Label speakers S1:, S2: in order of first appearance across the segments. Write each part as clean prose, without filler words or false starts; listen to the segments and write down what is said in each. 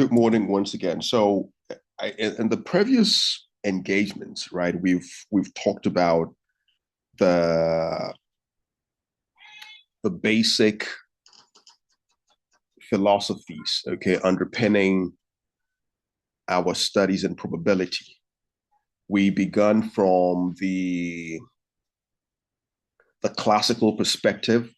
S1: Good morning once again. In the previous engagements, right, we've talked about the the basic philosophies, okay, underpinning our studies in probability. We begun from the classical perspective,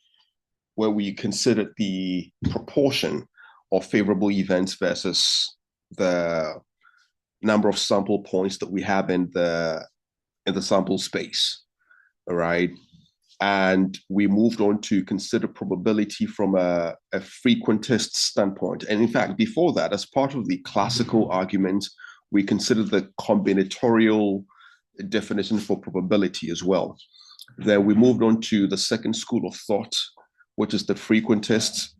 S1: where we considered the proportion of favorable events versus the number of sample points that we have in the sample space. All right. And we moved on to consider probability from a frequentist standpoint. And in fact, before that, as part of the classical argument, we considered the combinatorial definition for probability as well. Then we moved on to the second school of thought, which is the frequentist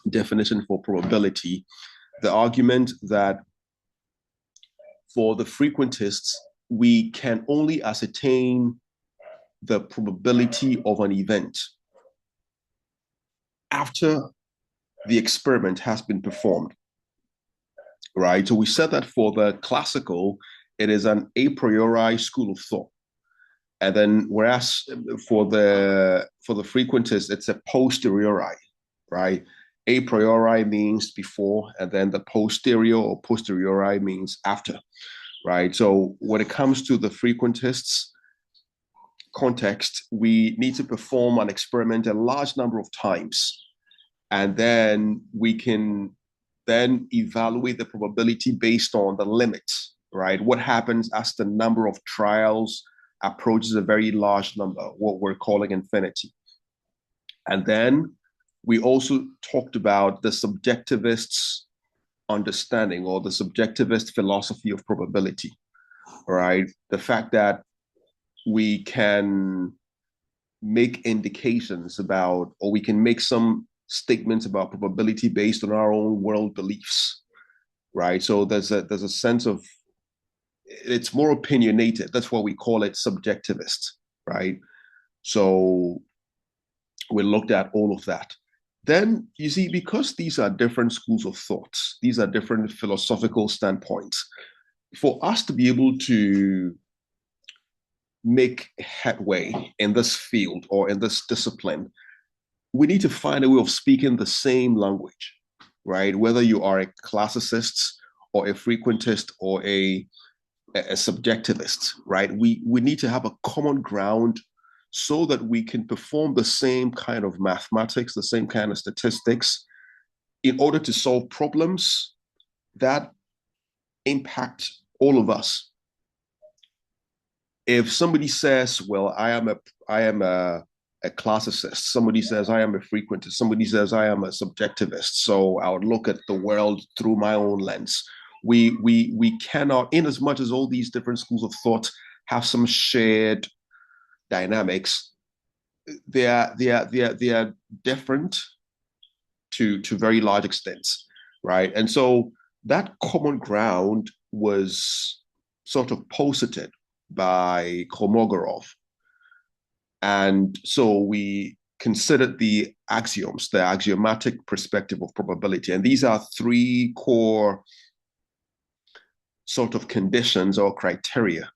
S1: definition for probability. The argument that for the frequentists, we can only ascertain the probability of an event after the experiment has been performed, right? So we said that for the classical, it is an a priori school of thought. And then whereas for the frequentists, it's a posteriori, right? A priori means before, and then the posterior or posteriori means after, right? So when it comes to the frequentists context, we need to perform an experiment a large number of times, and then we can then evaluate the probability based on the limits, right? What happens as the number of trials approaches a very large number, what we're calling infinity. And then we also talked about the subjectivist's understanding or the subjectivist philosophy of probability, right? The fact that we can make indications about, or we can make some statements about probability based on our own world beliefs, right? So there's a sense of, it's more opinionated. That's why we call it subjectivist, right? So we looked at all of that. Then you see, because these are different schools of thoughts, these are different philosophical standpoints, for us to be able to make headway in this field or in this discipline, we need to find a way of speaking the same language, right? Whether you are a classicist or a frequentist or a subjectivist, right? We need to have a common ground so that we can perform the same kind of mathematics, the same kind of statistics in order to solve problems that impact all of us. If somebody says, well, I am a classicist, somebody says I am a frequentist, somebody says I am a subjectivist, so I would look at the world through my own lens. We cannot, in as much as all these different schools of thought have some shared dynamics, they are different to very large extents, right? And so that common ground was sort of posited by Kolmogorov. And so we considered the axioms, the axiomatic perspective of probability. And these are three core sort of conditions or criteria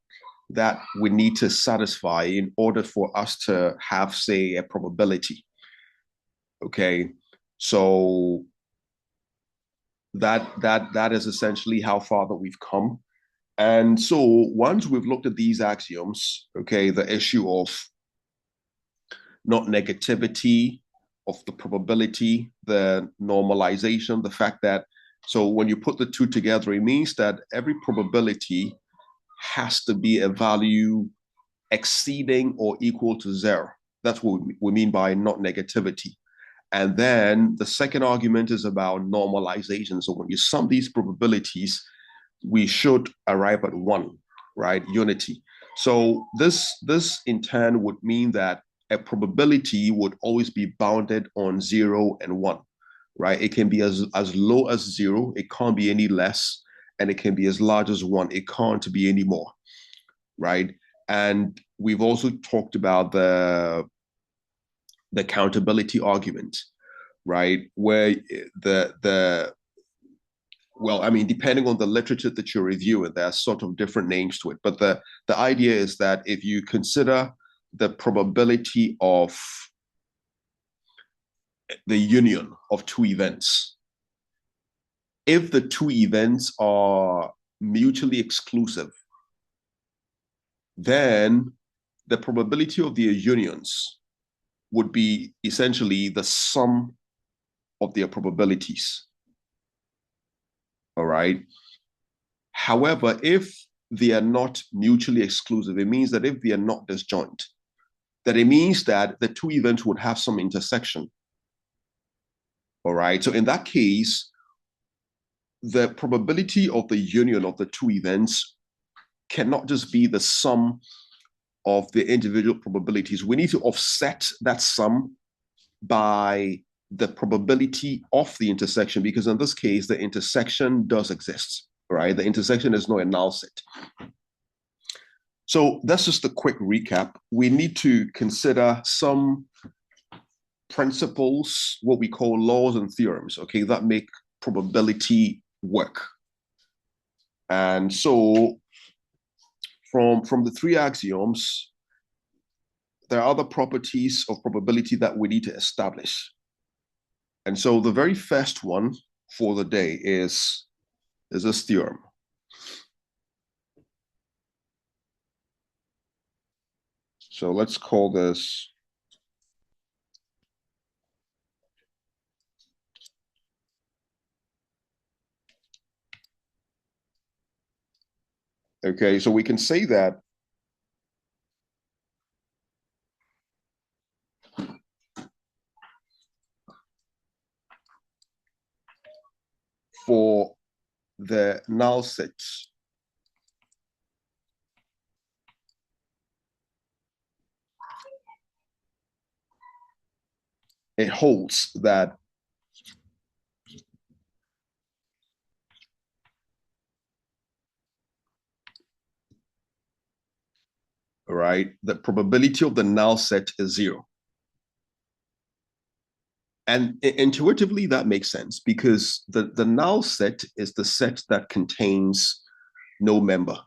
S1: that we need to satisfy in order for us to have, say, a probability. Okay, so that is essentially how far that we've come. And so once we've looked at these axioms, okay, the issue of not negativity of the probability, the normalization, the fact that, so when you put the two together, it means that every probability has to be a value exceeding or equal to zero. That's what we mean by not negativity. And then the second argument is about normalization. So when you sum these probabilities, we should arrive at one, right? Unity. So this in turn would mean that a probability would always be bounded on 0 and 1, right? It can be as low as 0, it can't be any less, and it can be as large as 1, it can't be any more, right? And we've also talked about the countability argument, right? Where well, I mean, depending on the literature that you're reviewing, there are sort of different names to it. But the idea is that if you consider the probability of the union of two events, if the two events are mutually exclusive, then the probability of their unions would be essentially the sum of their probabilities. All right. However, if they are not mutually exclusive, it means that if they are not disjoint, that it means that the two events would have some intersection. All right. So in that case, the probability of the union of the two events cannot just be the sum of the individual probabilities. We need to offset that sum by the probability of the intersection, because in this case, the intersection does exist, right? The intersection is not a null set. So that's just a quick recap. We need to consider some principles, what we call laws and theorems, okay, that make probability work. And so from the three axioms, there are other properties of probability that we need to establish. And so the very first one for the day is this theorem. So let's call this okay, so we can say that for the null sets, it holds that right, the probability of the null set is 0. And intuitively, that makes sense because the null set is the set that contains no member.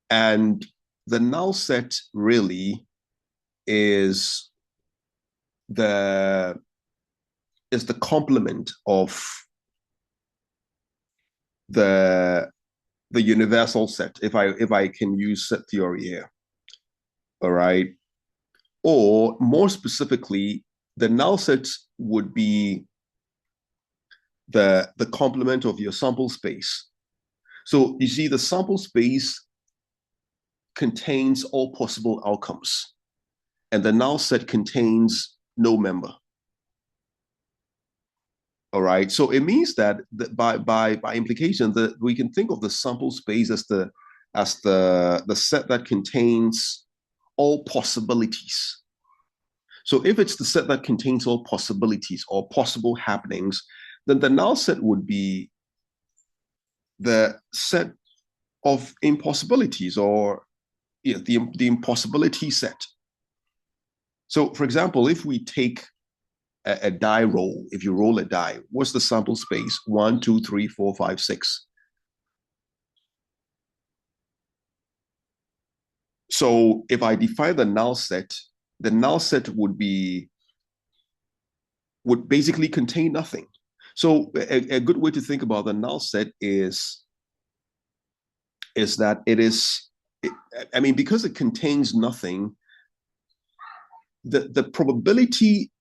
S1: And the null set really is the complement of the universal set, if I can use set theory here. All right. Or more specifically, the null set would be the complement of your sample space. So you see, the sample space contains all possible outcomes, and the null set contains no member. All right. So it means that by implication, that we can think of the sample space as the set that contains all possibilities. So if it's the set that contains all possibilities or possible happenings, then the null set would be the set of impossibilities, or the impossibility set. So for example, if we take a die roll, if you roll a die, what's the sample space? 1, 2, 3, 4, 5, 6. So if I define the null set would basically contain nothing. So a good way to think about the null set is that I mean, because it contains nothing, the probability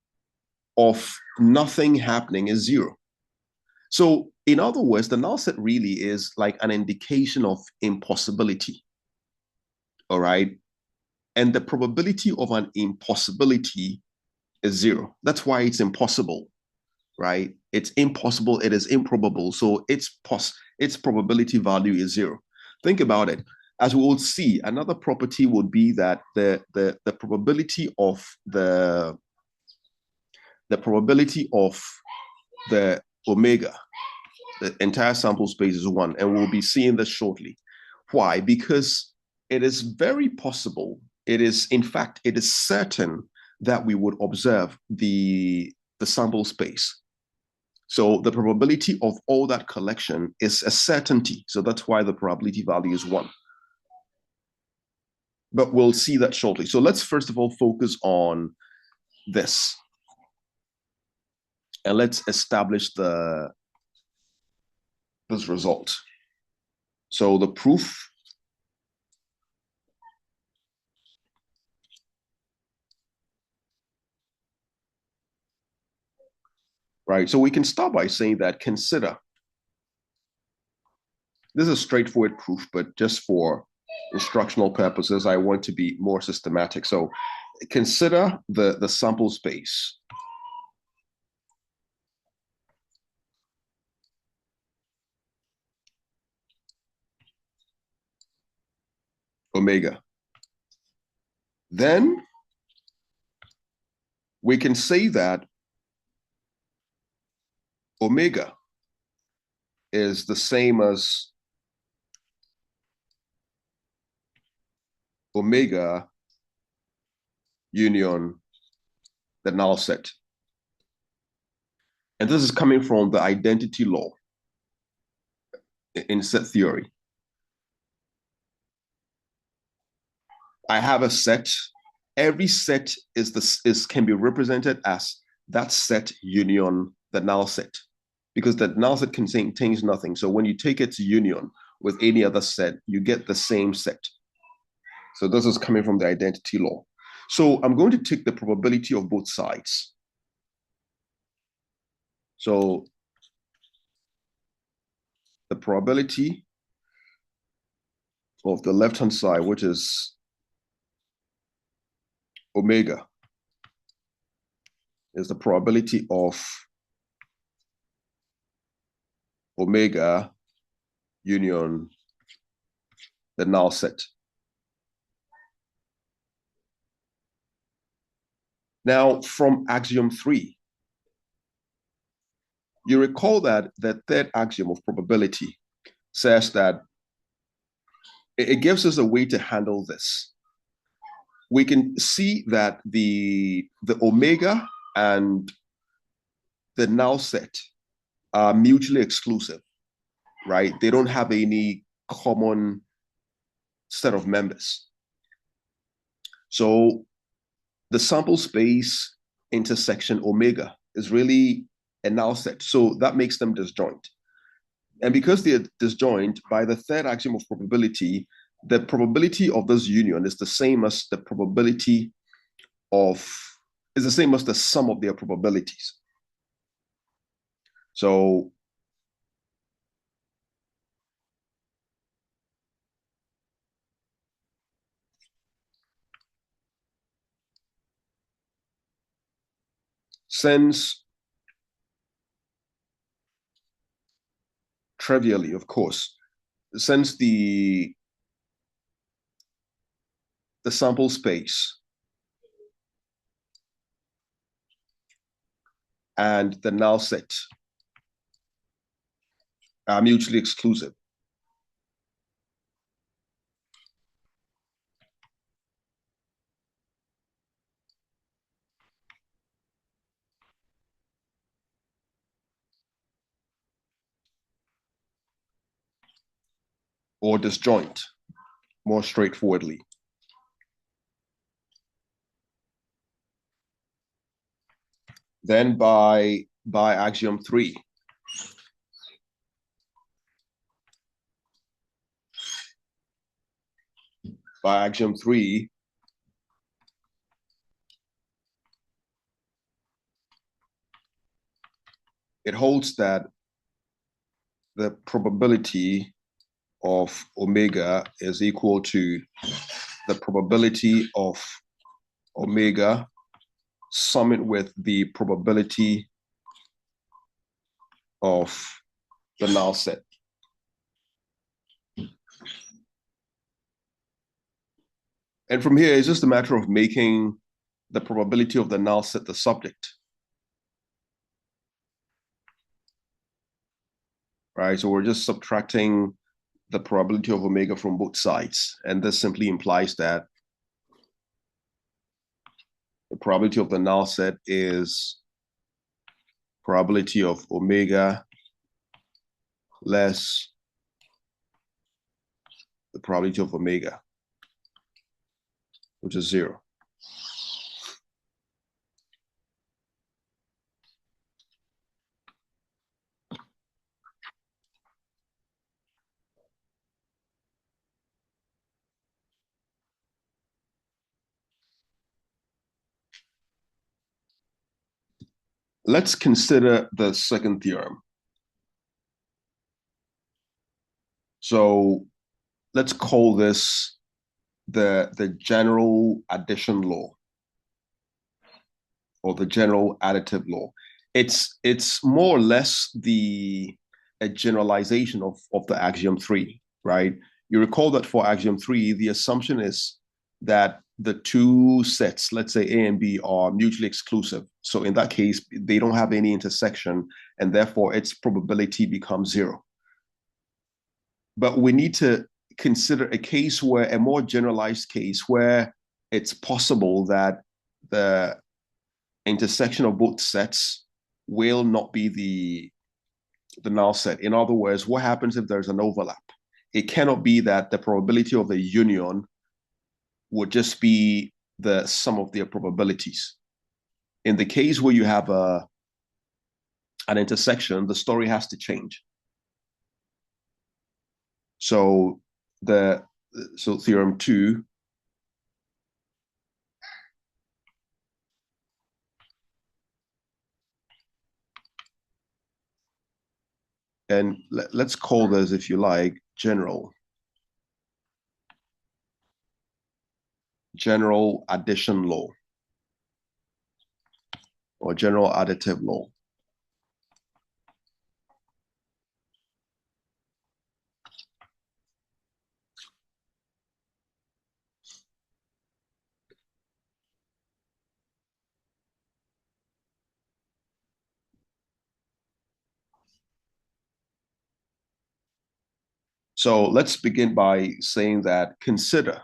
S1: of nothing happening is 0. So in other words, the null set really is like an indication of impossibility. All right. And the probability of an impossibility is 0. That's why it's impossible, right? It's impossible. It is improbable. So its probability value is 0. Think about it. As we will see, another property would be that the probability of the omega, the entire sample space, is 1, and we'll be seeing this shortly. Why? Because it is very possible. In fact, it is certain that we would observe the sample space. So the probability of all that collection is a certainty. So that's why the probability value is 1. But we'll see that shortly. So let's first of all focus on this. And let's establish this result. So the proof right? So we can start by saying that consider. This is a straightforward proof, but just for instructional purposes, I want to be more systematic. So consider the sample space. Omega. Then we can say that omega is the same as omega union the null set. And this is coming from the identity law in set theory. I have a set. Every set can be represented as that set union the null set, because the null set contains nothing. So when you take its union with any other set, you get the same set. So this is coming from the identity law. So I'm going to take the probability of both sides. So the probability of the left-hand side, which is omega, is the probability of omega union the null set. Now, from axiom 3, you recall that the third axiom of probability says that it gives us a way to handle this. We can see that the omega and the null set are mutually exclusive, right? They don't have any common set of members. So the sample space intersection omega is really a null set. So that makes them disjoint. And because they're disjoint, by the third axiom of probability, the probability of this union is the same as the probability is the same as the sum of their probabilities. So since trivially, of course, since the sample space and the null set are mutually exclusive, or disjoint, more straightforwardly. Then by axiom 3, by axiom 3, it holds that the probability of omega is equal to the probability of omega summing with the probability of the null set. And from here, it's just a matter of making the probability of the null set the subject. Right, so we're just subtracting the probability of omega from both sides. And this simply implies that the probability of the null set is probability of omega less the probability of omega, which is 0. Let's consider the second theorem. So let's call this the general addition law or the general additive law. It's more or less a generalization of the axiom 3, right? You recall that for axiom 3, the assumption is that the two sets, let's say A and B, are mutually exclusive. So in that case, they don't have any intersection, and therefore its probability becomes 0. But we need to consider a more generalized case where it's possible that the intersection of both sets will not be the null set. In other words, what happens if there's an overlap? It cannot be that the probability of the union would just be the sum of their probabilities. In the case where you have an intersection, the story has to change. So theorem 2 and let's call this, if you like, general addition law or general additive law. So let's begin by saying that consider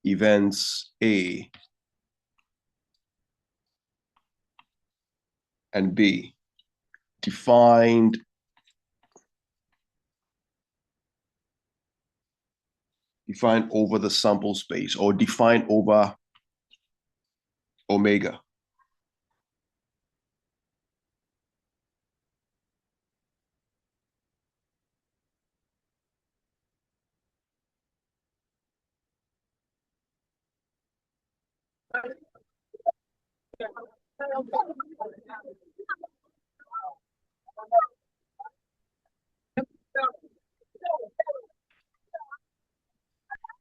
S1: events A and B defined over the sample space, or defined over omega.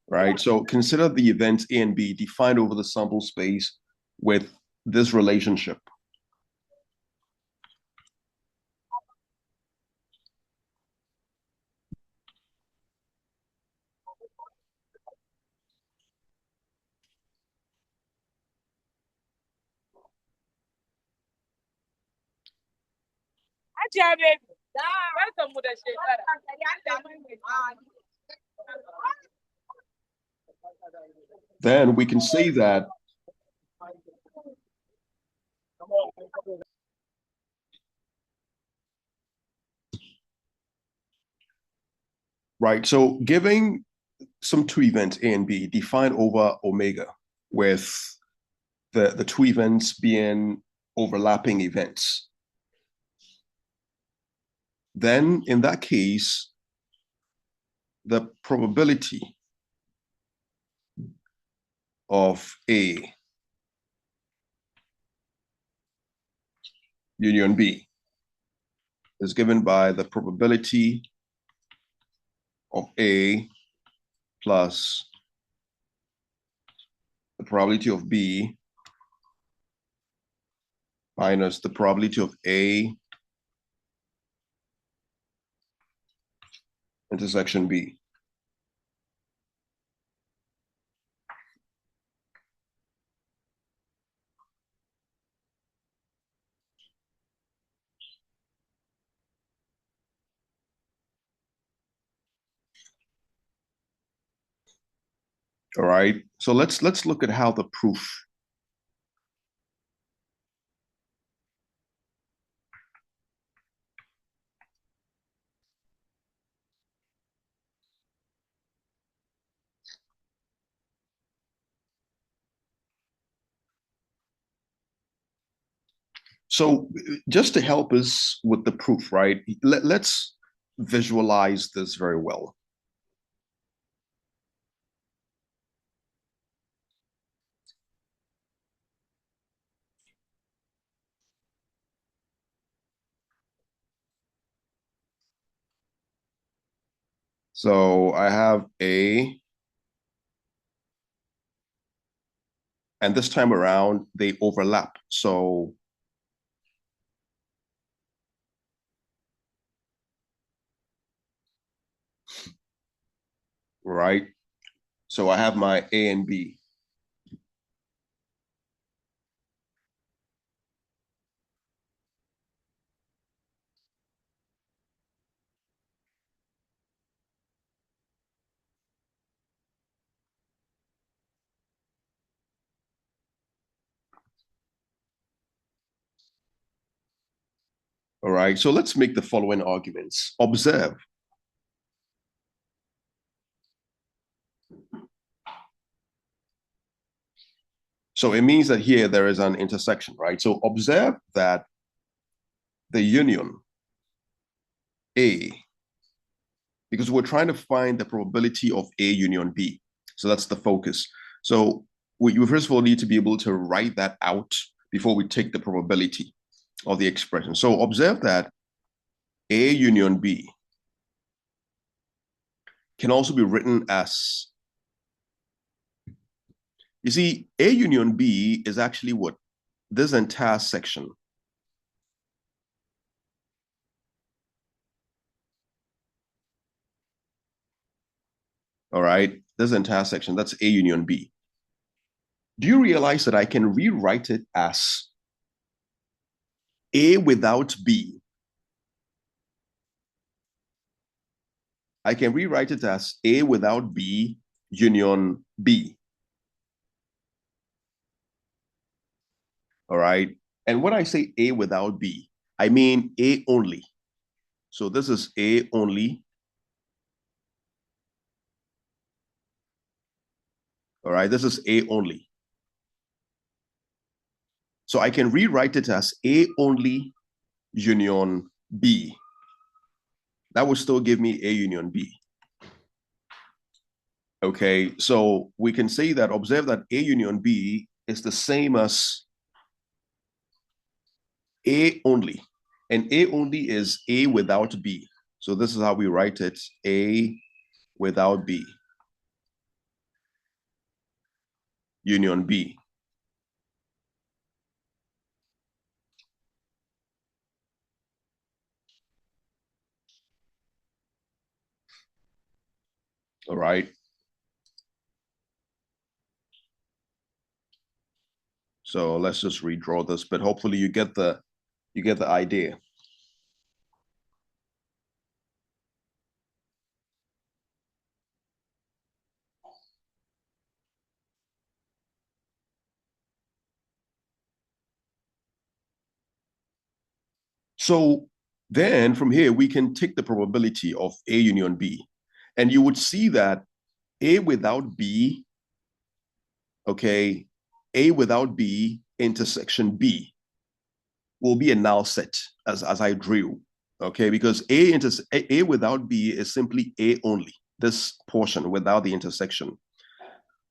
S1: Right? So consider the events A and B defined over the sample space with this relationship. Then we can say that right. So giving some two events A and B defined over omega, with the two events being overlapping events, then in that case, the probability of A union B is given by the probability of A plus the probability of B minus the probability of A intersection B. All right. So let's look at how the proof. So just to help us with the proof, right? Let's visualize this very well. So I have A, and this time around they overlap. So right. So I have my A and B. All right. So let's make the following arguments. Observe. So it means that here there is an intersection, right? So observe that the union A, because we're trying to find the probability of A union B. So that's the focus. So we first of all need to be able to write that out before we take the probability of the expression. So observe that A union B can also be written as, you see, A union B is actually what? This entire section. All right, this entire section, that's A union B. Do you realize that I can rewrite it as A without B? I can rewrite it as A without B union B. All right. And when I say A without B, I mean A only. So this is A only. All right. This is A only. So I can rewrite it as A only union B. That would still give me A union B. Okay. So we can say that, observe that A union B is the same as A only. And A only is A without B. So this is how we write it, A without B, union B. All right. So let's just redraw this, but hopefully you get the idea. So then from here, we can take the probability of A union B. And you would see that A without B, okay, A without B intersection B will be a null set as I drew, okay, because A without B is simply A only, this portion without the intersection,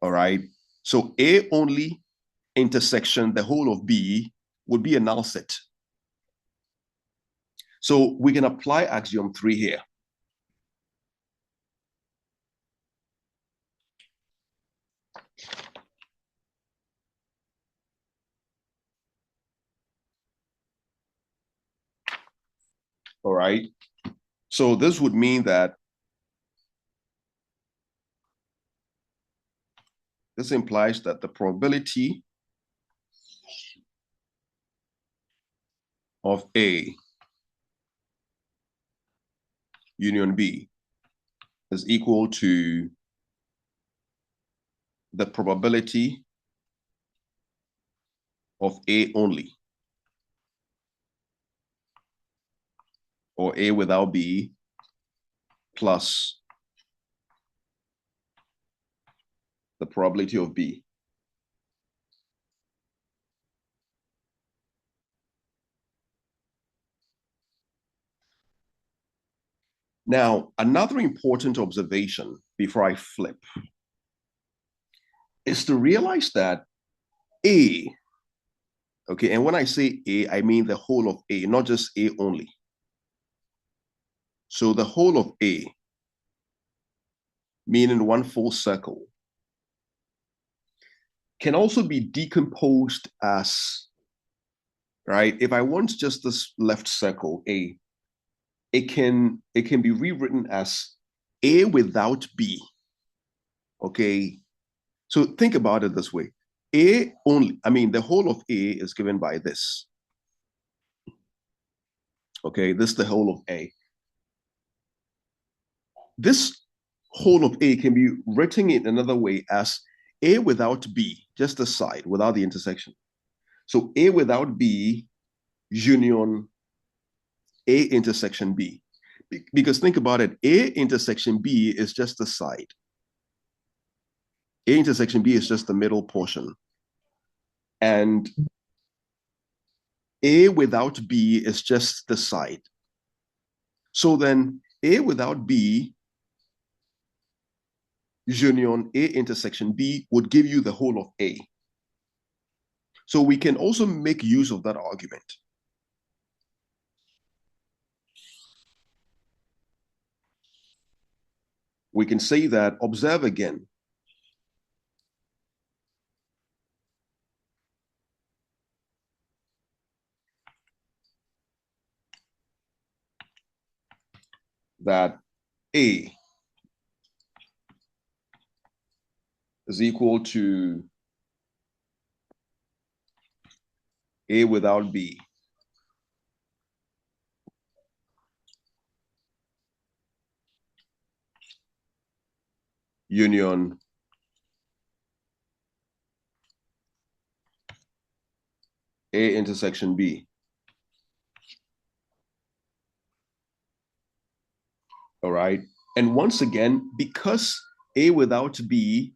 S1: all right? So A only intersection, the whole of B would be a null set. So we can apply axiom 3 here. All right. So this would mean that this implies that the probability of A union B is equal to the probability of A only, or A without B, plus the probability of B. Now, another important observation before I flip is to realize that A, okay, and when I say A, I mean the whole of A, not just A only. So the whole of A, meaning one full circle, can also be decomposed as, right? If I want just this left circle, A, it can be rewritten as A without B. Okay. So think about it this way. A only, I mean, the whole of A is given by this. Okay, this is the whole of A. This whole of A can be written in another way as A without B, just the side, without the intersection. So A without B union A intersection B. Because think about it, A intersection B is just the side. A intersection B is just the middle portion. And A without B is just the side. So then A without B union A intersection B would give you the whole of A. So we can also make use of that argument. We can say that, observe again, that A is equal to A without B union A intersection B. All right. And once again, because A without B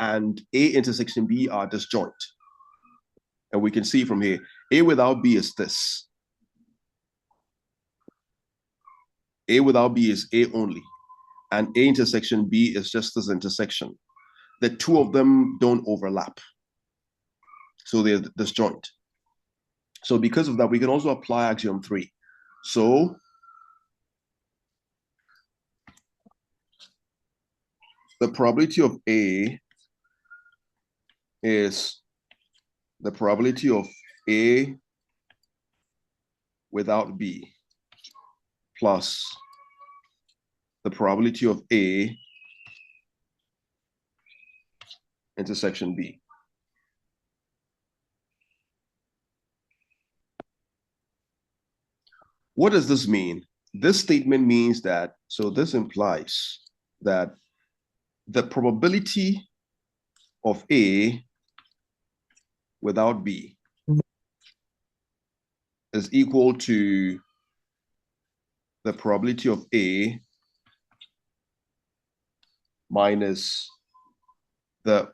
S1: and A intersection B are disjoint, and we can see from here, A without B is this. A without B is A only, and A intersection B is just this intersection. The two of them don't overlap, so they're disjoint. So because of that, we can also apply axiom 3. So the probability of A is the probability of A without B plus the probability of A intersection B. What does this mean? This statement means that, so this implies that the probability of A without B is equal to the probability of A minus the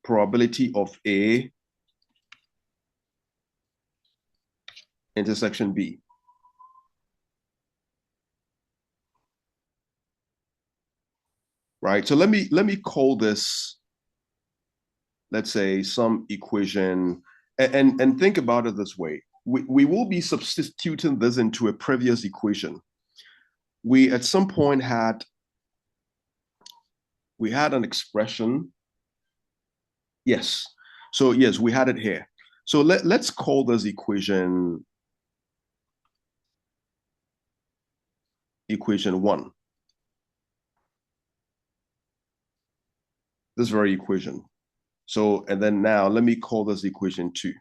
S1: probability of A intersection B. Right? So let me call this, let's say, some equation, and think about it this way. We will be substituting this into a previous equation. We at some point had an expression. Yes. So yes, we had it here. So let's call this equation 1. This very equation. So, and then now let me call this equation 2.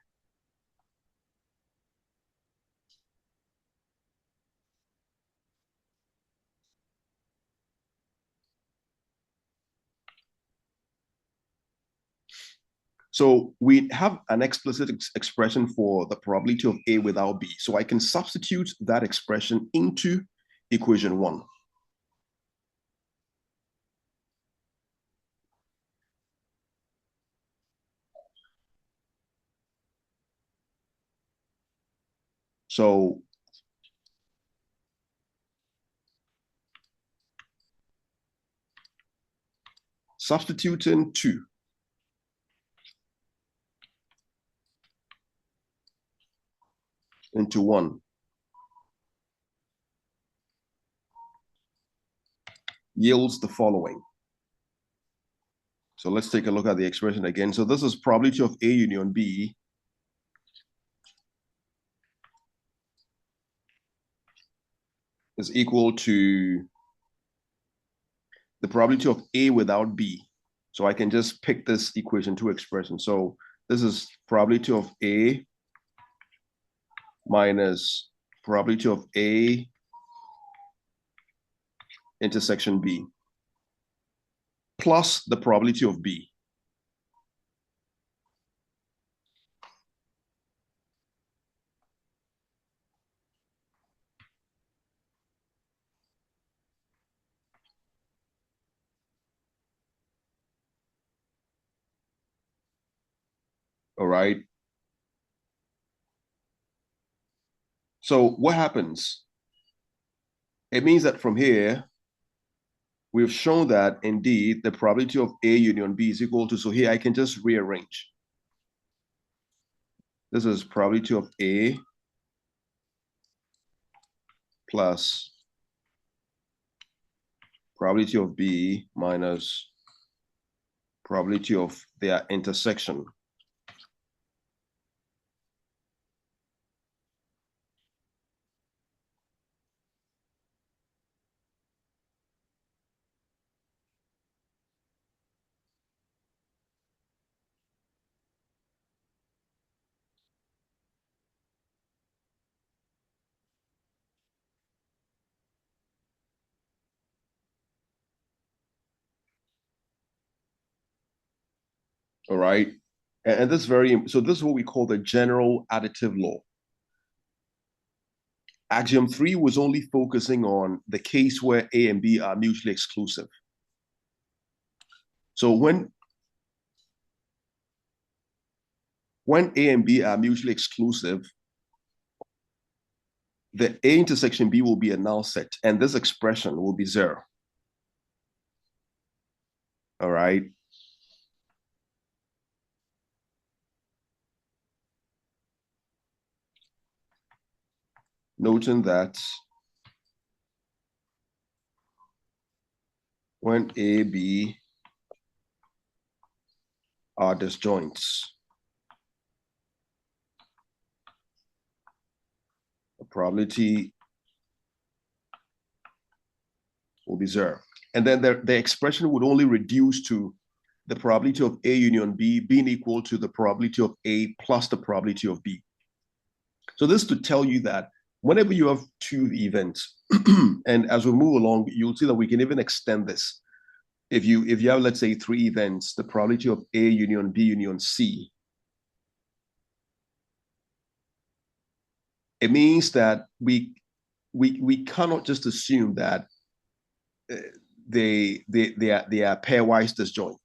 S1: So we have an explicit expression for the probability of A without B. So I can substitute that expression into equation 1. So substituting 2 into 1 yields the following. So let's take a look at the expression again. So this is probability of A union B is equal to the probability of A without B. So I can just pick this equation 2 expression. So this is probability of A minus probability of A intersection B plus the probability of B. All right. So what happens? It means that from here, we've shown that indeed the probability of A union B is equal to, so here I can just rearrange. This is probability of A plus probability of B minus probability of their intersection. All right. And this is so this is what we call the general additive law. Axiom 3 was only focusing on the case where A and B are mutually exclusive. So when A and B are mutually exclusive, the A intersection B will be a null set, and this expression will be 0. All right. Noting that when A, B are disjoints, the probability will be 0. And then the expression would only reduce to the probability of A union B being equal to the probability of A plus the probability of B. So this is to tell you that whenever you have two events, and as we move along, you'll see that we can even extend this. If you have, let's say, 3 events, the probability of A union B union C, it means that we cannot just assume that they are pairwise disjoint.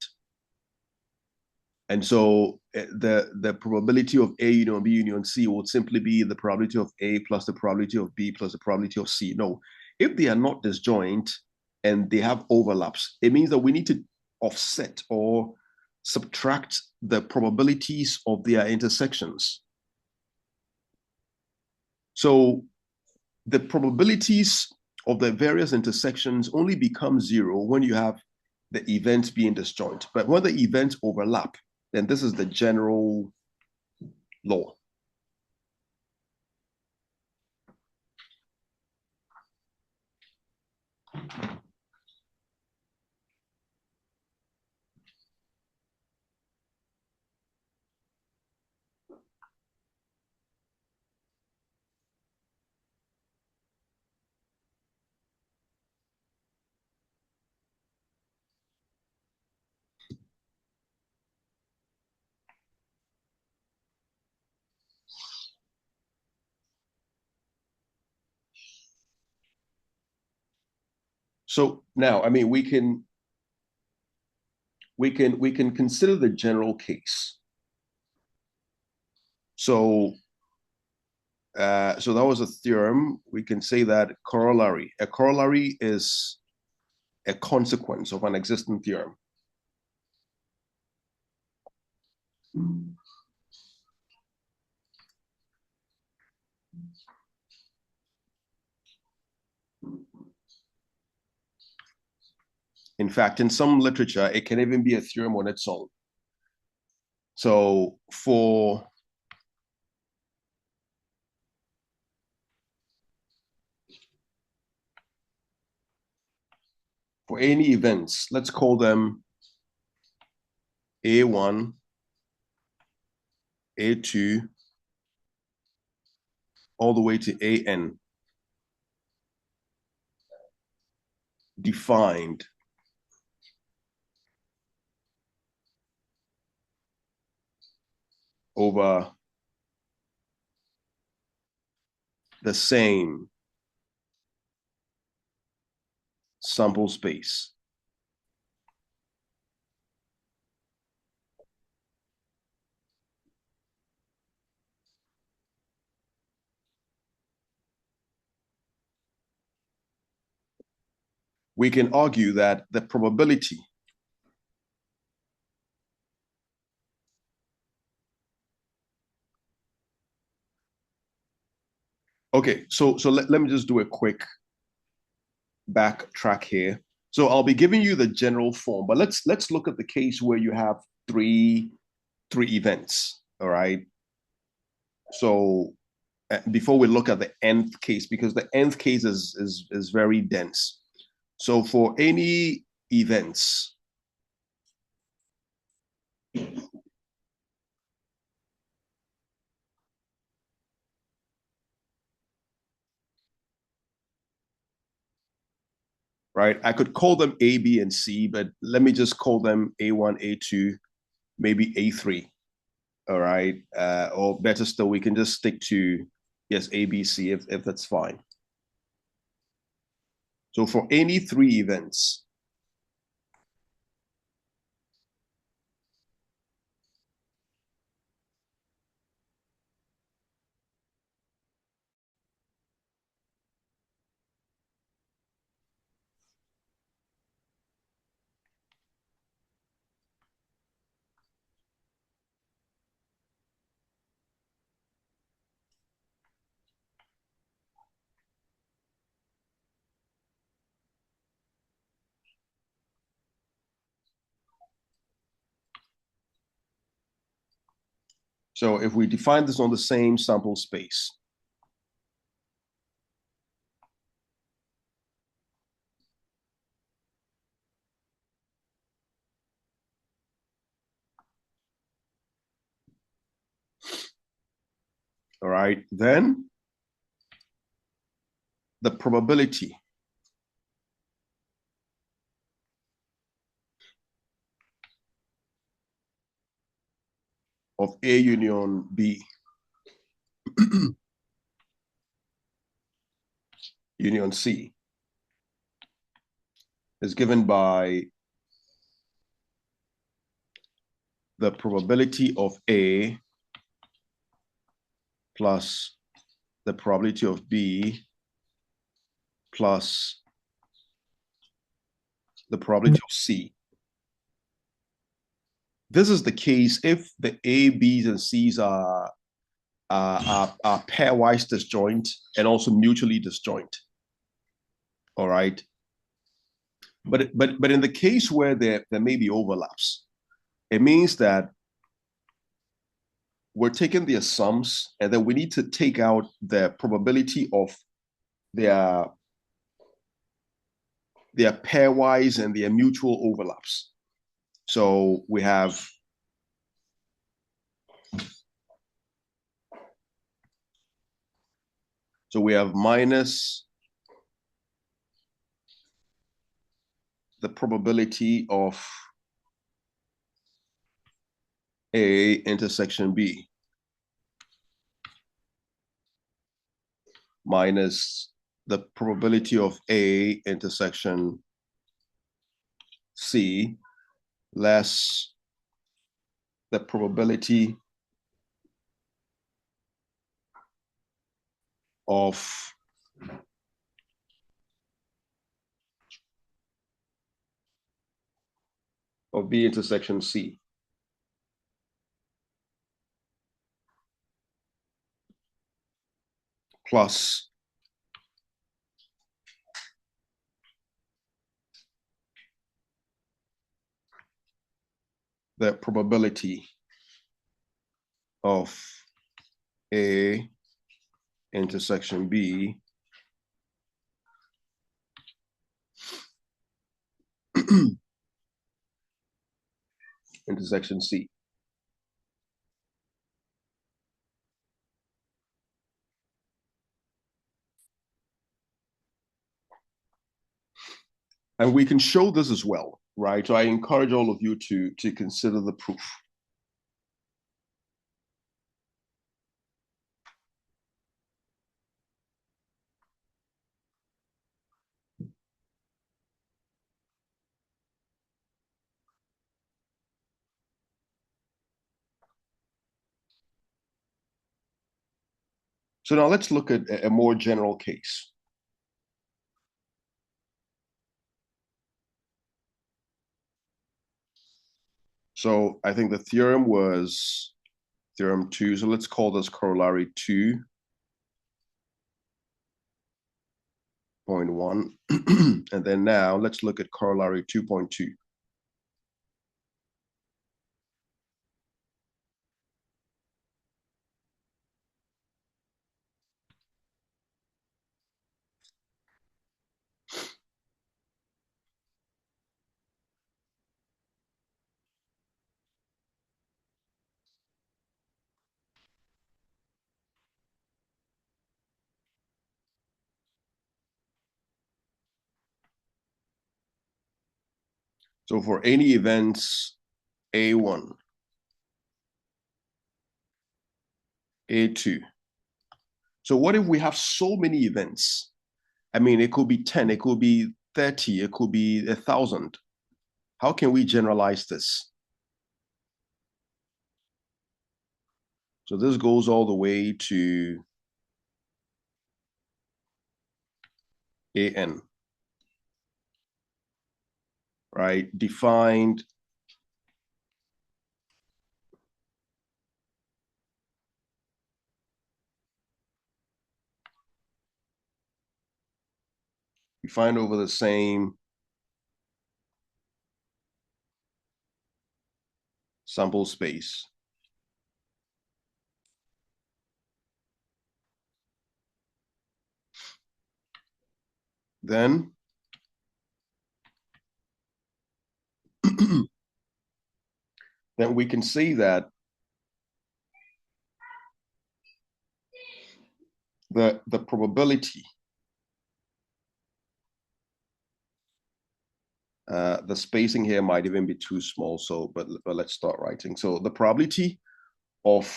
S1: And so the probability of A union B union C would simply be the probability of A plus the probability of B plus the probability of C. No, if they are not disjoint and they have overlaps, it means that we need to offset or subtract the probabilities of their intersections. So the probabilities of the various intersections only become 0 when you have the events being disjoint. But when the events overlap, then this is the general law. So now, I mean, we can consider the general case. So so that was a theorem. We can say that corollary. A corollary is a consequence of an existing theorem. In fact, in some literature, it can even be a theorem on its own. So for any events, let's call them A1, A2, all the way to AN, defined over the same sample space. We can argue that the probability okay, so let me just do a quick backtrack here. So I'll be giving you the general form, but let's look at the case where you have three events. All right. So before we look at the nth case, because the nth case is very dense. So for any events, right? I could call them A, B, and C, but let me just call them A1, A2, maybe A3. All right. Or better still, we can just stick to yes, A, B, C if that's fine. So for any three events, so if we define this on the same sample space, all right, then the probability of A union B union C is given by the probability of A plus the probability of B plus the probability of C. This is the case if the A, B's, and C's are pairwise disjoint and also mutually disjoint. All right. But in the case where there may be overlaps, it means that we're taking their sums and then we need to take out the probability of their pairwise and their mutual overlaps. So we have minus the probability of A intersection B minus the probability of A intersection C less the probability of B intersection C. Plus the probability of A intersection B intersection C. And we can show this as well, right? So I encourage all of you to consider the proof. So now let's look at a more general case. So I think the theorem was theorem 2. So let's call this corollary 2.1. And then now let's look at corollary 2.2. So for any events A1, A2. So what if we have so many events? I mean, it could be 10, it could be 30, it could be 1,000. How can we generalize this? So this goes all the way to AN, right? Defined over the same sample space. Then then we can say that the probability, the spacing here might even be too small. So, but let's start writing. So the probability of,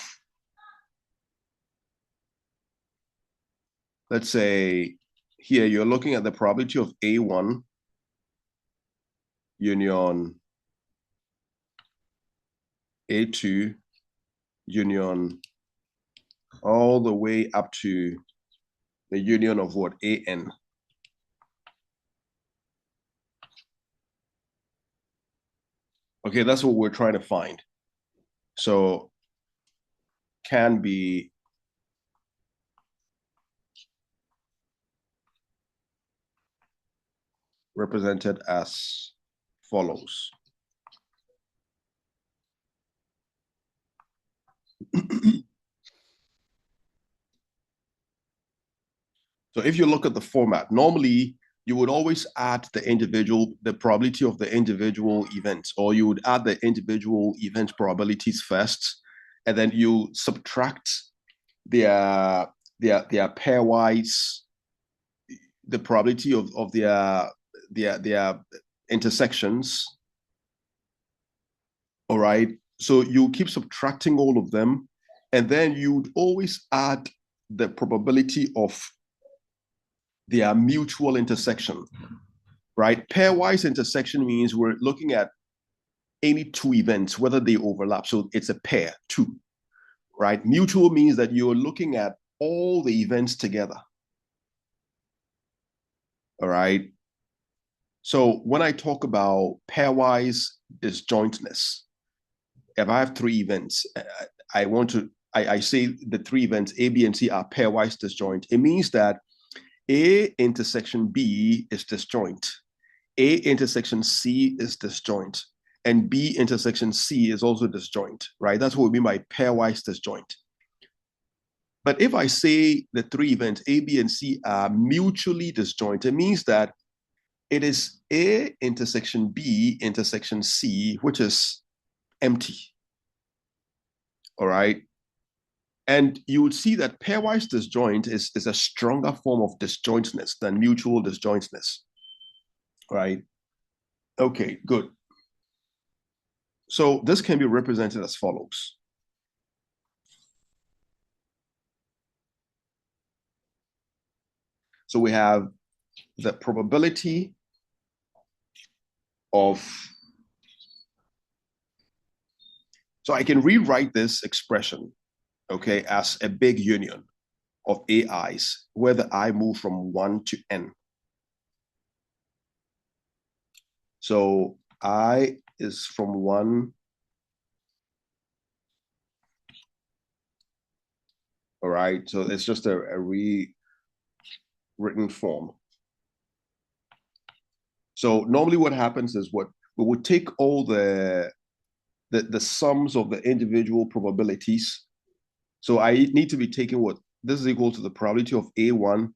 S1: let's say here, you're looking at the probability of A1 union A2 union all the way up to the union of what? AN. Okay, that's what we're trying to find. So can be represented as follows. So if you look at the format, normally you would always add the probability of the individual events, or you would add the individual event probabilities first, and then you subtract their pairwise, the probability of their intersections. All right. So you keep subtracting all of them, and then you'd always add the probability of they are mutual intersection, right? Pairwise intersection means we're looking at any two events, whether they overlap. So it's a pair, two, right? Mutual means that you're looking at all the events together. All right. So when I talk about pairwise disjointness, if I have three events, I say the three events A, B, and C are pairwise disjoint. It means that A intersection B is disjoint, A intersection C is disjoint, and B intersection C is also disjoint, right? That's what we mean by pairwise disjoint. But if I say the three events A, B, and C are mutually disjoint, it means that it is A intersection B intersection C, which is empty. All right. And you would see that pairwise disjoint is a stronger form of disjointness than mutual disjointness. Right. Okay, good. So this can be represented as follows. So we have the probability of, so I can rewrite this expression, okay, as a big union of AIs, where the I move from 1 to n. So I is from 1, all right? So it's just a rewritten form. So normally what happens is we would take all the sums of the individual probabilities. So I need to be taking what this is equal to the probability of A1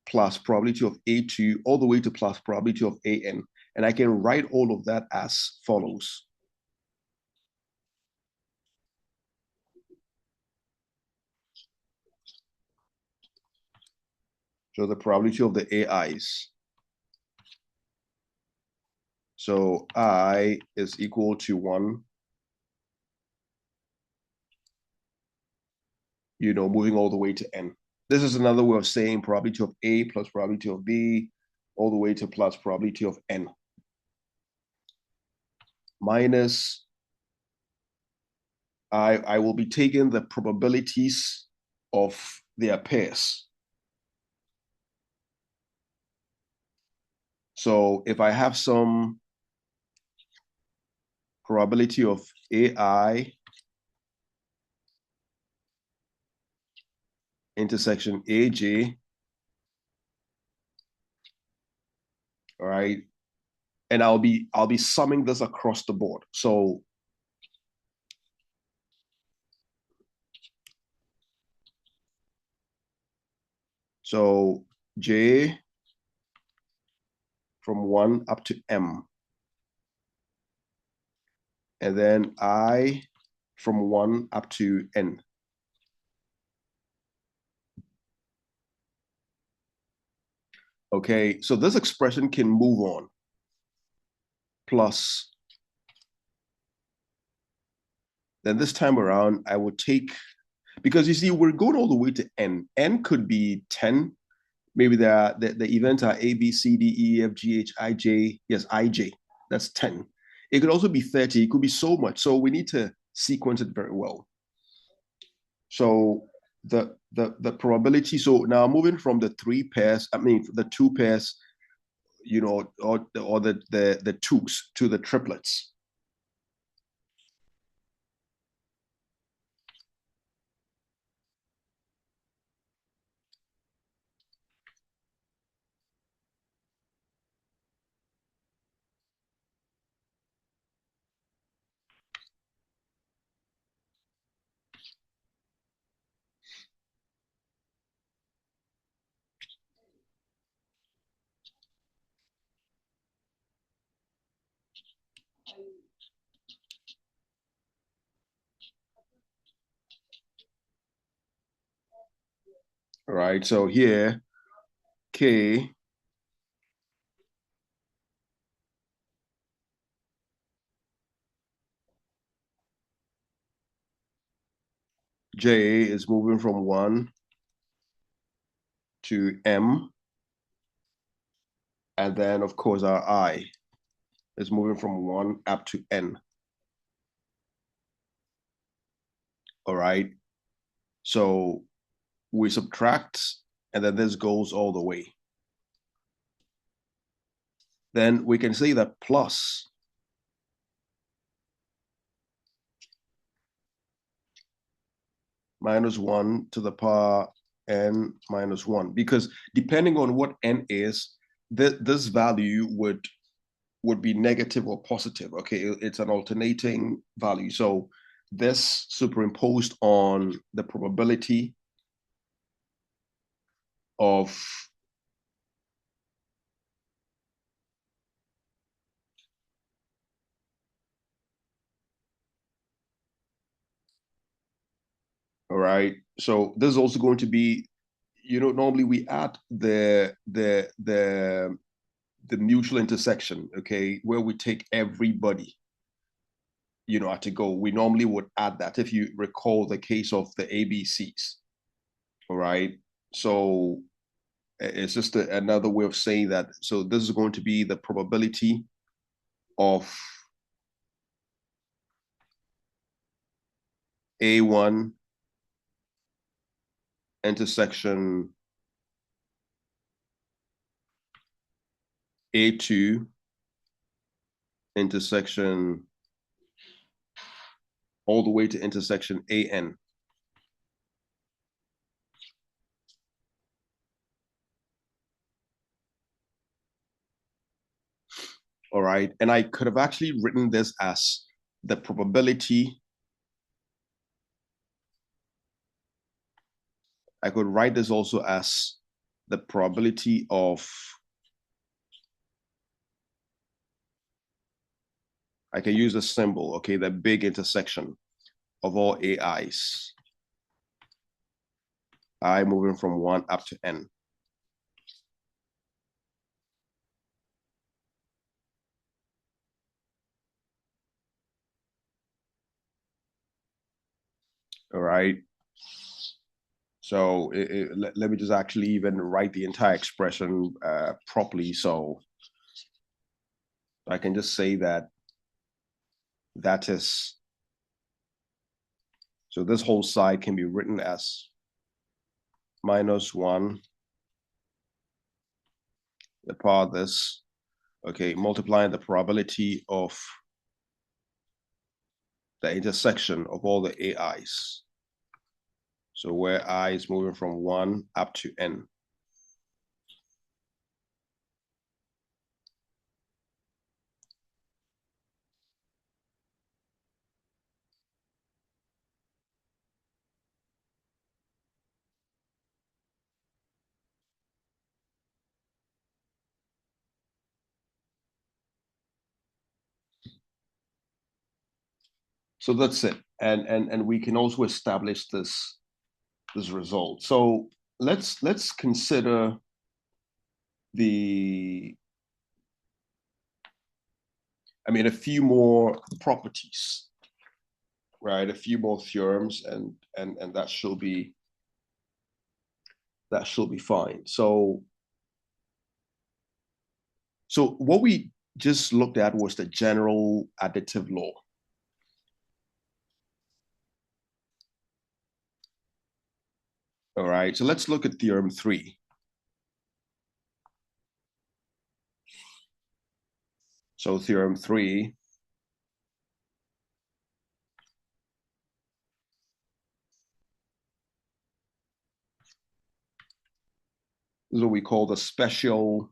S1: plus probability of A2 all the way to plus probability of AN. And I can write all of that as follows. So the probability of the AIs. So I is equal to 1, moving all the way to n. This is another way of saying probability of A plus probability of B all the way to plus probability of n. Minus, I will be taking the probabilities of their pairs. So if I have some probability of AI intersection AJ, all right, and I'll be summing this across the board. So J from 1 up to M. And then I from 1 up to N. Okay, so this expression can move on. Plus, then this time around, I would take, because you see, we're going all the way to N. N could be 10. Maybe the events are A, B, C, D, E, F, G, H, I, J. Yes, I, J. That's 10. It could also be 30. It could be so much. So we need to sequence it very well. So the probability. So now moving from the the two pairs, or the twos to the triplets. All right. So here, K J is moving from 1 to M. And then, of course, our I is moving from 1 up to N. All right. So we subtract, and then this goes all the way. Then we can say that plus minus 1 to the power n minus 1, because depending on what n is, this value would be negative or positive. Okay, it's an alternating value. So this superimposed on the probability of all right. So this is also going to be, normally we add the mutual intersection, okay, where we take everybody, at a goal. We normally would add that, if you recall the case of the ABCs. All right. So it's just another way of saying that. So this is going to be the probability of A1 intersection A2 intersection all the way to intersection AN. All right. And I could have actually written this as the probability. I could write this also as the probability of, I can use a symbol, okay, the big intersection of all AIs. I moving from 1 up to N. All right. So let me just actually even write the entire expression properly. So I can just say that is, so this whole side can be written as minus 1, the power of this, okay, multiplying the probability of the intersection of all the AIs. So where I is moving from 1 up to N. So that's it. And we can also establish this result. So let's consider a few more properties, right? A few more theorems, and that should be fine. So what we just looked at was the general additive law. All right, so let's look at theorem 3. So theorem 3, this is what we call the special,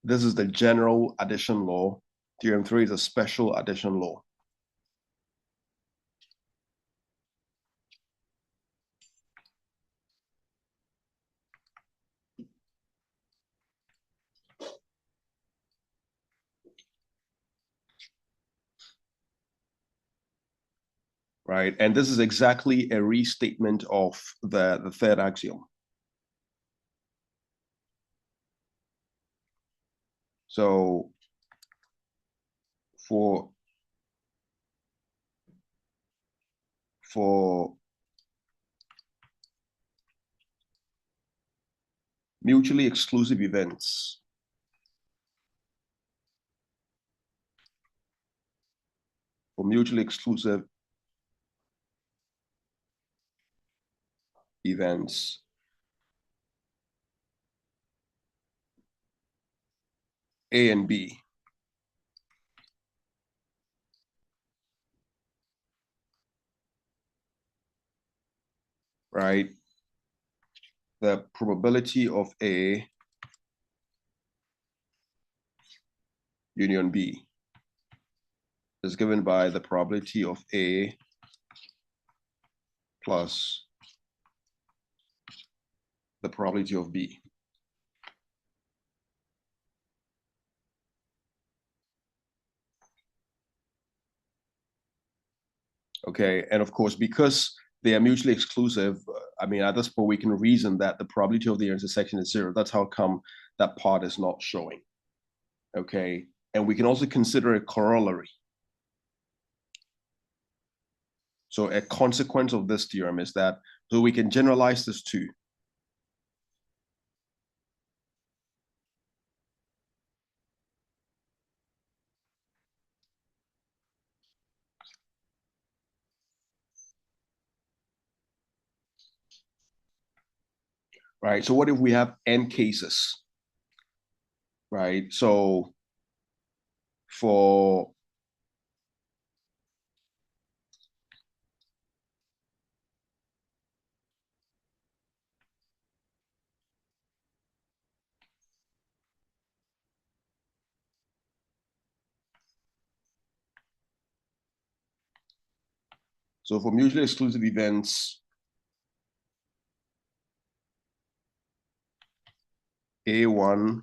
S1: this is the general addition law. Theorem 3 is a special addition law. Right, and this is exactly a restatement of the third axiom. So for mutually exclusive events for mutually exclusive events A and B, right? The probability of A union B is given by the probability of A plus the probability of B. Okay, and of course, because they are mutually exclusive, I mean, at this point, we can reason that the probability of the intersection is 0. That's how come that part is not showing. Okay, and we can also consider a corollary. So a consequence of this theorem is that, so we can generalize this too. Right, so what if we have n cases? Right, so for mutually exclusive events A1,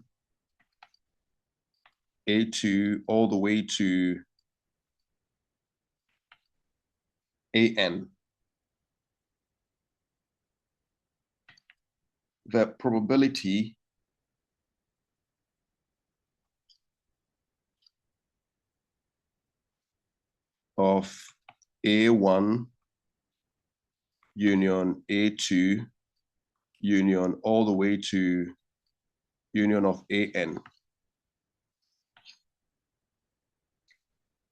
S1: A2, all the way to AN, the probability of A1 union A2 union all the way to union of AN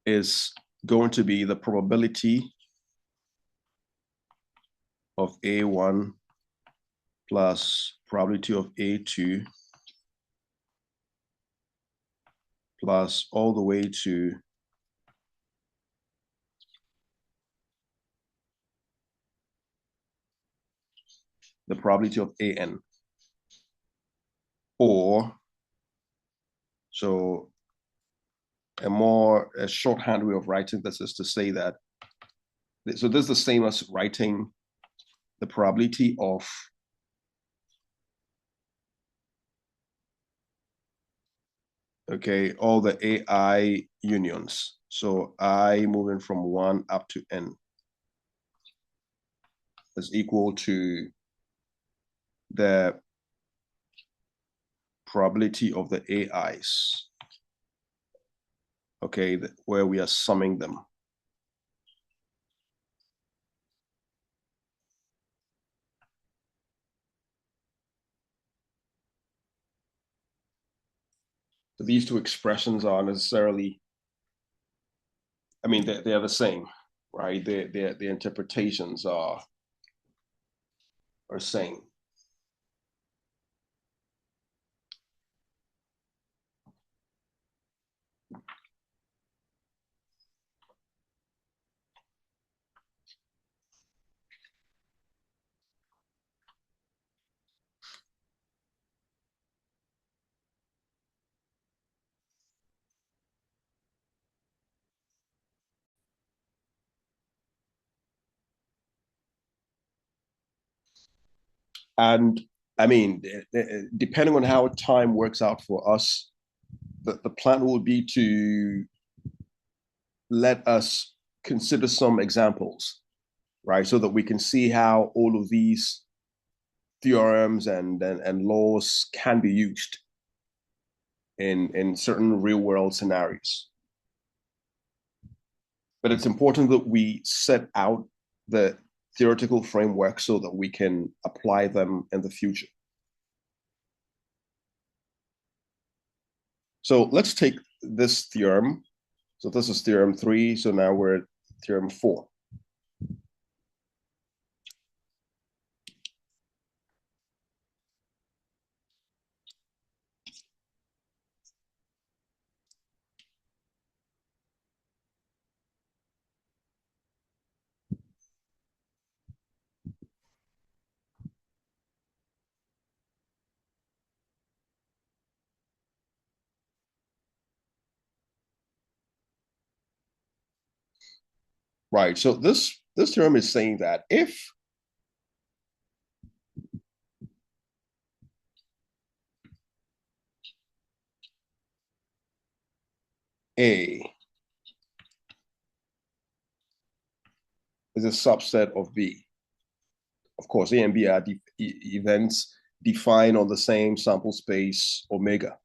S1: is going to be the probability of A1 plus probability of A2 plus all the way to the probability of AN. Or, so a shorthand way of writing this is to say that, so this is the same as writing the probability of okay, all the AI unions. So I moving from 1 up to N is equal to the probability of the AIs, okay, where we are summing them. So these two expressions are necessarily, I mean, they're the same, right? The interpretations are same. And I mean, depending on how time works out for us, the plan will be to let us consider some examples, right? So that we can see how all of these theorems and laws can be used in certain real world scenarios. But it's important that we set out the theoretical framework so that we can apply them in the future. So let's take this theorem. So this is theorem 3. So now we're at theorem 4. Right. So this theorem is saying that if A is a subset of B, of course, A and B are events defined on the same sample space omega,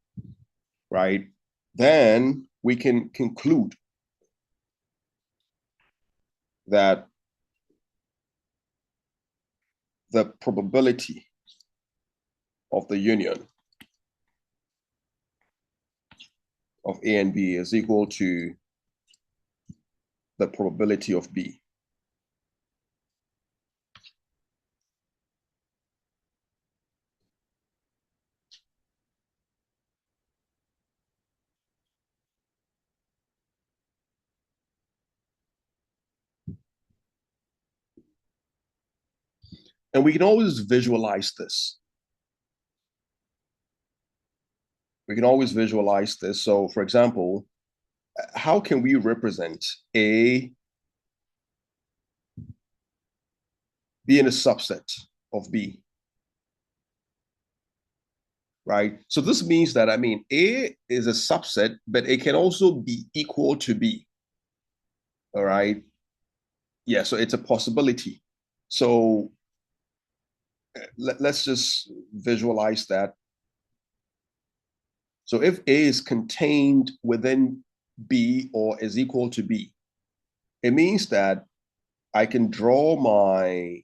S1: right? Then we can conclude that the probability of the union of A and B is equal to the probability of B. And we can always visualize this. We can always visualize this. So, for example, how can we represent A being a subset of B? Right? So this means that, I mean, A is a subset, but it can also be equal to B. All right? Yeah, so it's a possibility. So let's just visualize that. So if A is contained within B or is equal to B, it means that I can draw my,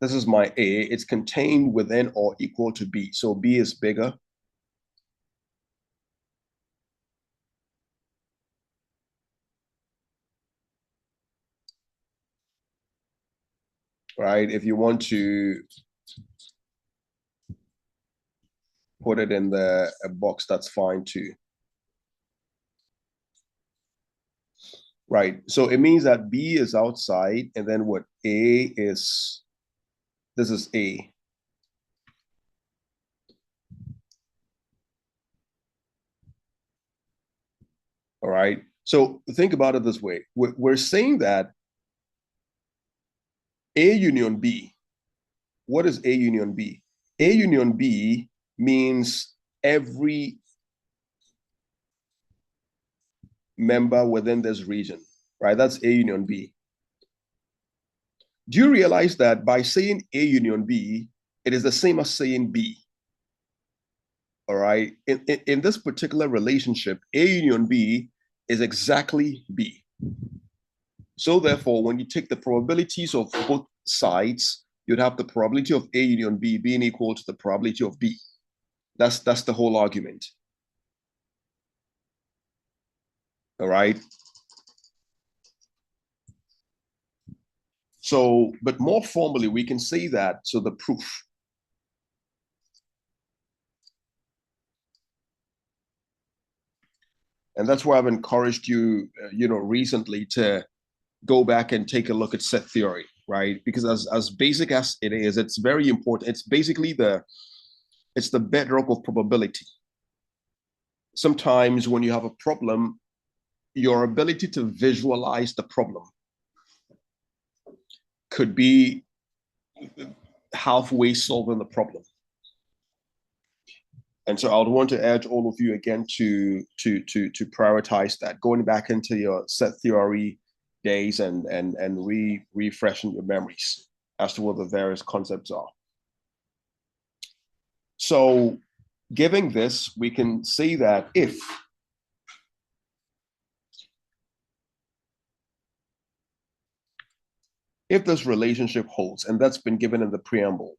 S1: this is my A, it's contained within or equal to B. So B is bigger. Right? If you want to put it in the a box, that's fine too. Right. So it means that B is outside, and then what A is, this is A. All right. So think about it this way. We're saying that A union B, what is A union B? A union B means every member within this region, right? That's A union B. Do you realize that by saying A union B, it is the same as saying B? All right. In this particular relationship, A union B is exactly B. So therefore, when you take the probabilities of both sides, you'd have the probability of A union B being equal to the probability of B. That's the whole argument. All right. So, but more formally, we can say that, so the proof. And that's why I've encouraged you, recently to go back and take a look at set theory, right? Because as basic as it is, it's very important. It's basically it's the bedrock of probability. Sometimes when you have a problem, your ability to visualize the problem could be halfway solving the problem. And so I would want to urge all of you again to prioritize that, going back into your set theory days and refreshing your memories as to what the various concepts are. So, given this, we can say that if this relationship holds, and that's been given in the preamble,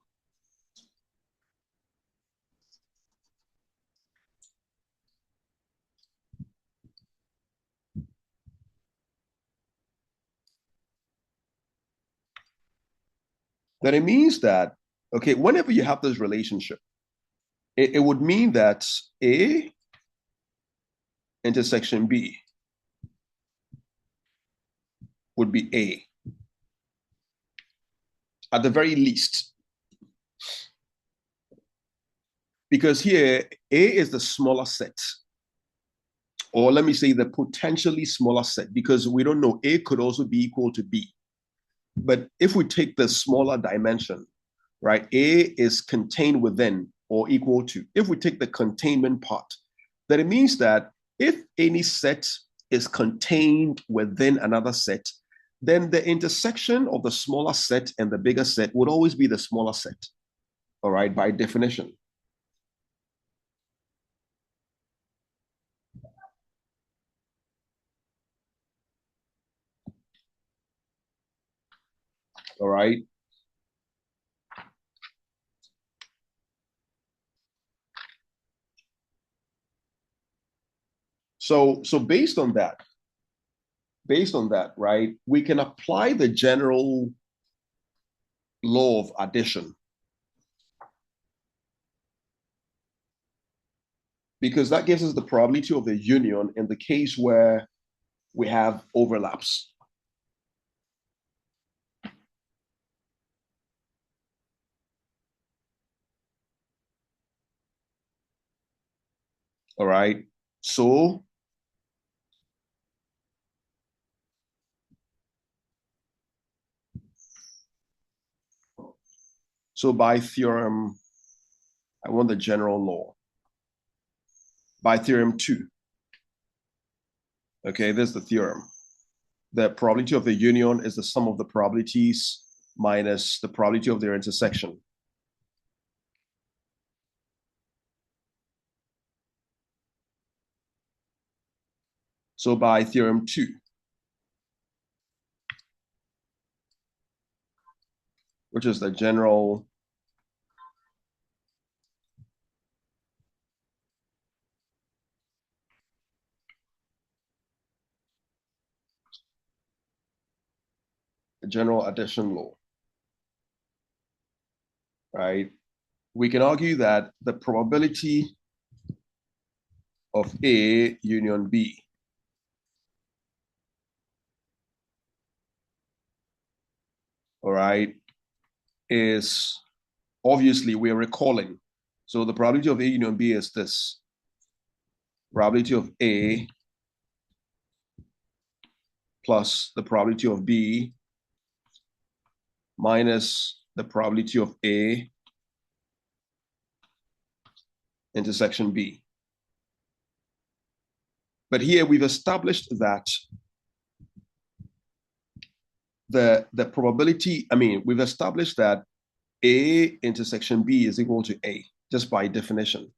S1: then it means that, okay, whenever you have this relationship, it would mean that A intersection B would be A at the very least. Because here, A is the smaller set, or let me say the potentially smaller set, because we don't know, A could also be equal to B. But if we take the smaller dimension, right, A is contained within or equal to. If we take the containment part, then it means that if any set is contained within another set, then the intersection of the smaller set and the bigger set would always be the smaller set, all right, by definition. All right. So based on that, right, we can apply the general law of addition, because that gives us the probability of the union in the case where we have overlaps. All right. So by theorem, I want the general law. By theorem 2. Okay, there's the theorem. The probability of the union is the sum of the probabilities minus the probability of their intersection. So by theorem 2, which is the general addition law, right? We can argue that the probability of A union B all right, is obviously we're recalling. So the probability of A union B is this. Probability of A plus the probability of B minus the probability of A intersection B. But here we've established that the probability, we've established that A intersection B is equal to A, just by definition.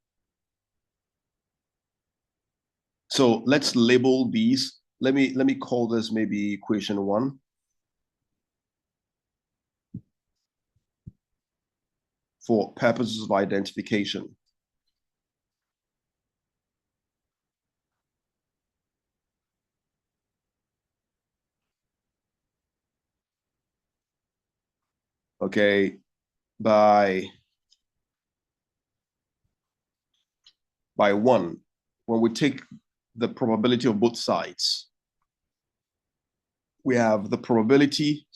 S1: So let's label these. Let me call this maybe equation 1. For purposes of identification. Okay, by 1, when we take the probability of both sides, we have the probability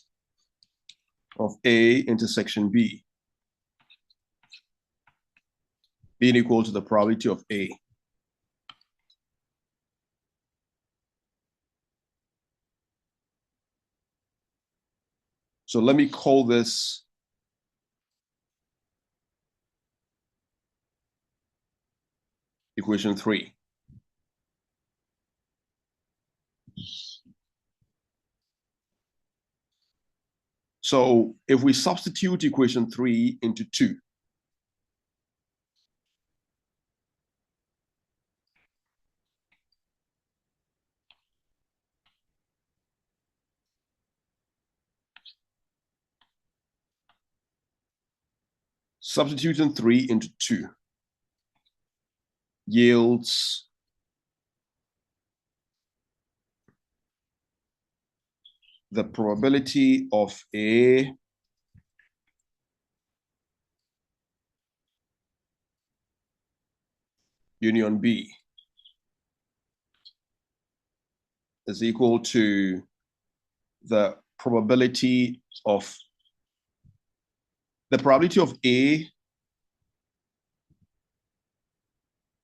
S1: of A intersection B being equal to the probability of A. So let me call this equation 3. So if we substitute equation 3 into 2, substituting 3 into 2 yields the probability of A union B is equal to the probability of A.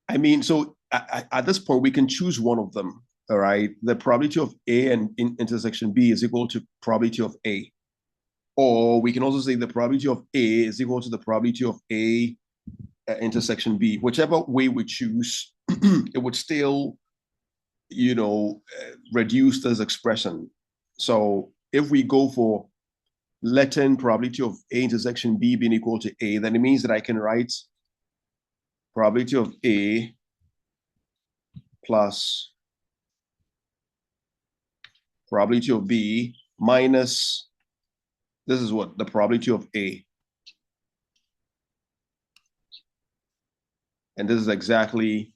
S1: I mean, so at this point, we can choose one of them, all right? The probability of A and intersection B is equal to probability of A. Or we can also say the probability of A is equal to the probability of A intersection B. Whichever way we choose, it would still, reduce this expression. So if we go for letting probability of A intersection B being equal to A, then it means that I can write probability of A plus probability of B minus, this is what, the probability of A. And this is exactly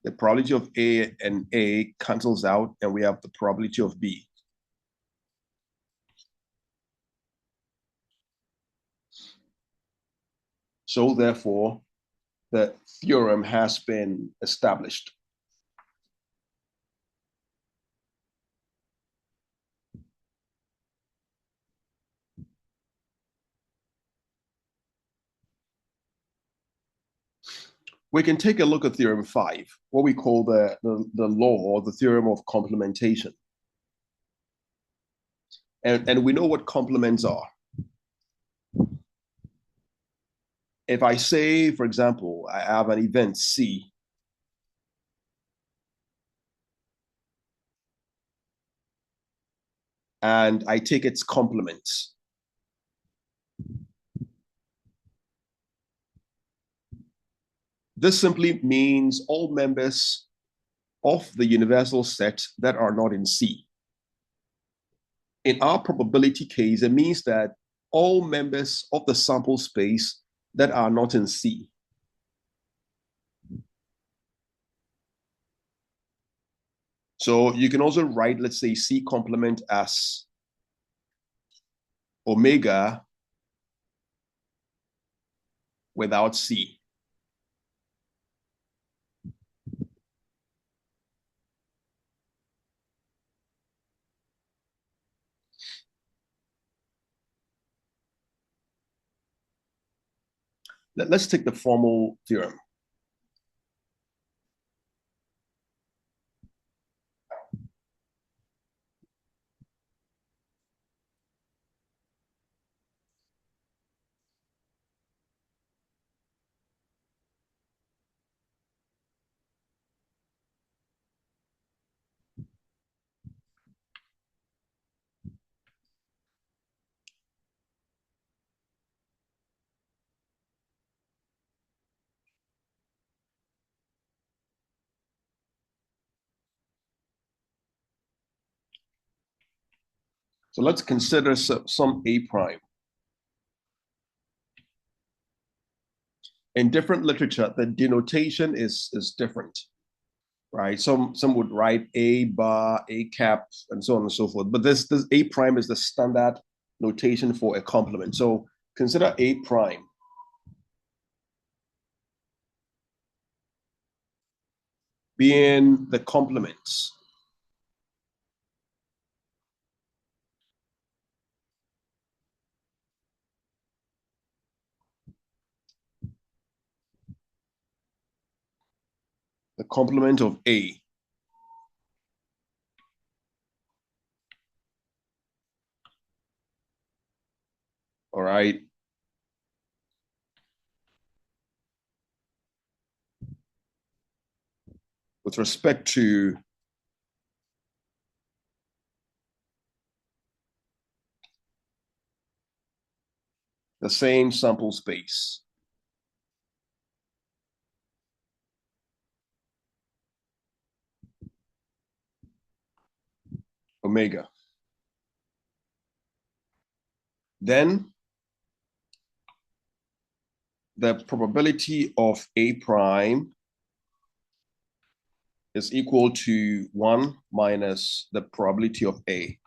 S1: the probability of A, and A cancels out, and we have the probability of B. So therefore, the theorem has been established. We can take a look at theorem 5, what we call the law, or the theorem of complementation. And we know what complements are. If I say, for example, I have an event C, and I take its complements, this simply means all members of the universal set that are not in C. In our probability case, it means that all members of the sample space that are not in C. So you can also write, let's say, C complement as omega without C. Let's take the formal theorem. So let's consider some A prime. In different literature, the denotation is different, right? Some would write A bar, A cap, and so on and so forth. But this A prime is the standard notation for a complement. So consider A prime being the complements the complement of A. All right. With respect to the same sample space. Omega. Then the probability of A prime is equal to 1 minus the probability of A.